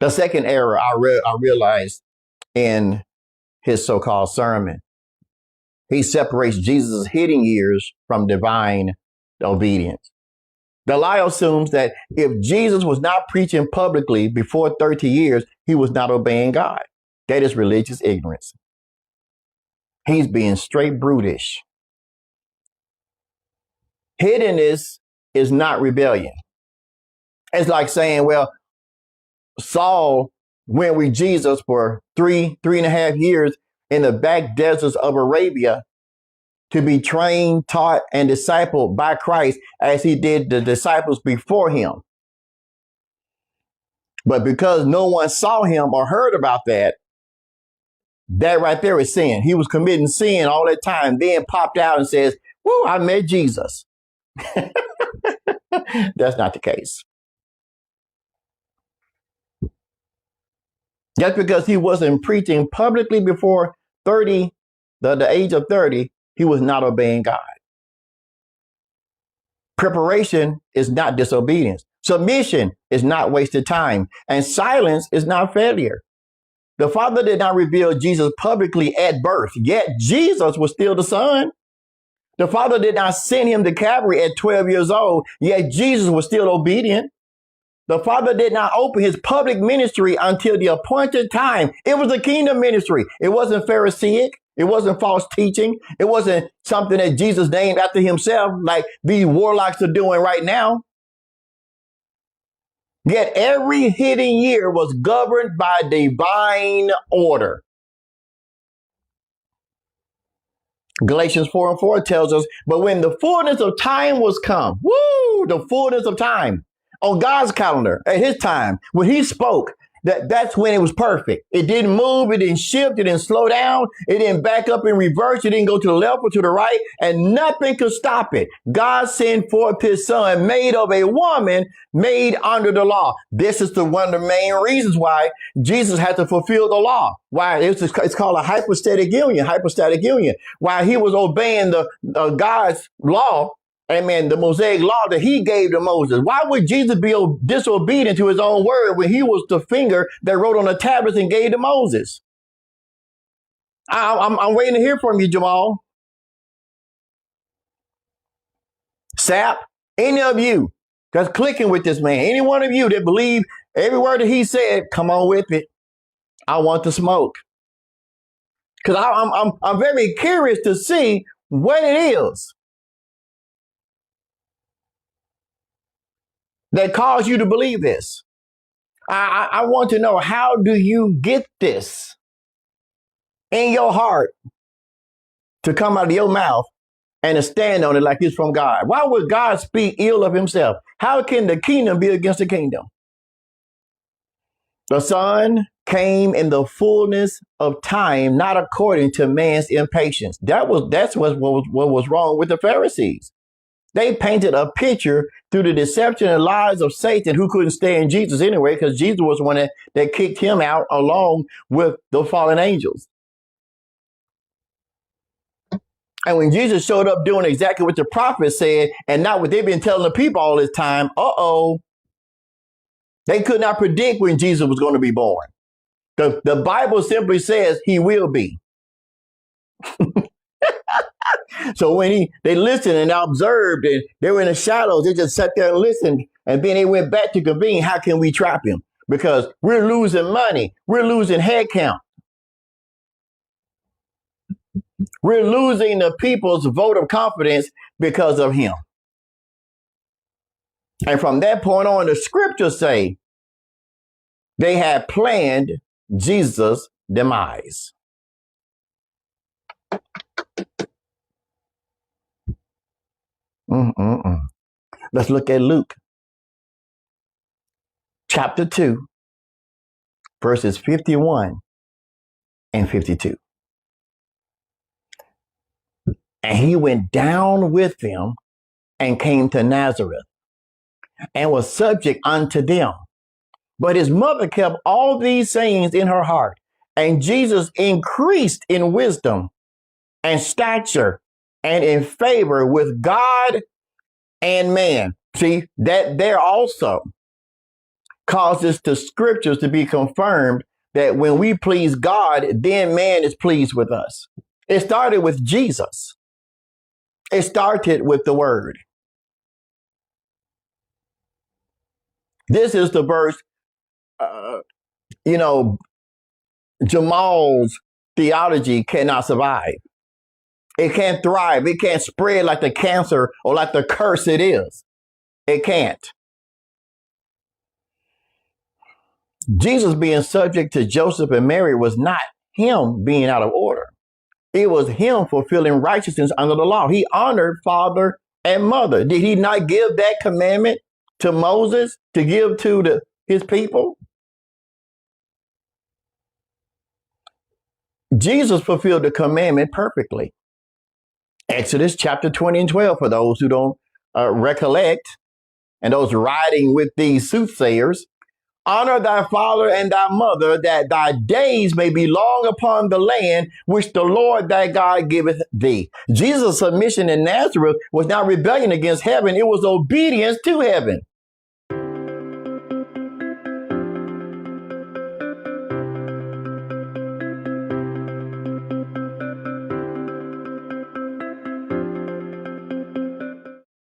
The second error I realized in his so-called sermon, he separates Jesus' hidden years from divine obedience. The lie assumes that if Jesus was not preaching publicly before 30 years, he was not obeying God. That is religious ignorance. He's being straight brutish. Hiddenness is not rebellion. It's like saying, well, Saul went with Jesus for three and a half years in the back deserts of Arabia to be trained, taught, and discipled by Christ as he did the disciples before him. But because no one saw him or heard about that right there is sin. He was committing sin all that time, then popped out and says, "Whoa, I met Jesus." That's not the case. Just because he wasn't preaching publicly before 30, the age of 30, he was not obeying God. Preparation is not disobedience. Submission is not wasted time. And silence is not failure. The Father did not reveal Jesus publicly at birth, yet Jesus was still the Son. The Father did not send him to Calvary at 12 years old, yet Jesus was still obedient. The Father did not open his public ministry until the appointed time. It was a kingdom ministry. It wasn't Pharisaic. It wasn't false teaching. It wasn't something that Jesus named after himself like these warlocks are doing right now. Yet every hidden year was governed by divine order. Galatians 4:4 tells us, but when the fullness of time was come, the fullness of time on God's calendar at his time, when he spoke, that's when it was perfect. It didn't move. It didn't shift. It didn't slow down. It didn't back up and reverse. It didn't go to the left or to the right, and nothing could stop it. God sent forth his son, made of a woman, made under the law. This is one of the main reasons why Jesus had to fulfill the law. Why it's called a hypostatic union. While he was obeying the God's law, amen, the Mosaic law that he gave to Moses. Why would Jesus be disobedient to his own word when he was the finger that wrote on the tablets and gave to Moses? I'm waiting to hear from you, Jamal. Sap, any of you that's clicking with this man, any one of you that believe every word that he said, come on with it. I want the smoke. Because I'm very curious to see what it is that caused you to believe this. I want to know, how do you get this in your heart to come out of your mouth and to stand on it like it's from God? Why would God speak ill of himself? How can the kingdom be against the kingdom? The Son came in the fullness of time, not according to man's impatience. That's what was wrong with the Pharisees. They painted a picture through the deception and lies of Satan, who couldn't stand Jesus anyway, because Jesus was the one that kicked him out along with the fallen angels. And when Jesus showed up doing exactly what the prophet said, and not what they've been telling the people all this time, they could not predict when Jesus was going to be born. The Bible simply says he will be. So when they listened and observed, and they were in the shadows, they just sat there and listened. And then they went back to convene. How can we trap him? Because we're losing money. We're losing head count. We're losing the people's vote of confidence because of him. And from that point on, the scriptures say they had planned Jesus' demise. Let's look at Luke chapter 2, verses 51 and 52. And he went down with them and came to Nazareth and was subject unto them. But his mother kept all these sayings in her heart. And Jesus increased in wisdom and stature and in favor with God and man. See, that there also causes the scriptures to be confirmed that when we please God, then man is pleased with us. It started with Jesus. It started with the word. This is the verse, Jamal's theology cannot survive. It can't thrive. It can't spread like the cancer or like the curse it is. It can't. Jesus being subject to Joseph and Mary was not him being out of order. It was him fulfilling righteousness under the law. He honored father and mother. Did he not give that commandment to Moses to give to his people? Jesus fulfilled the commandment perfectly. Exodus chapter 20 and 12, for those who don't recollect, and those riding with these soothsayers. Honor thy father and thy mother, that thy days may be long upon the land which the Lord thy God giveth thee. Jesus' submission in Nazareth was not rebellion against heaven. It was obedience to heaven.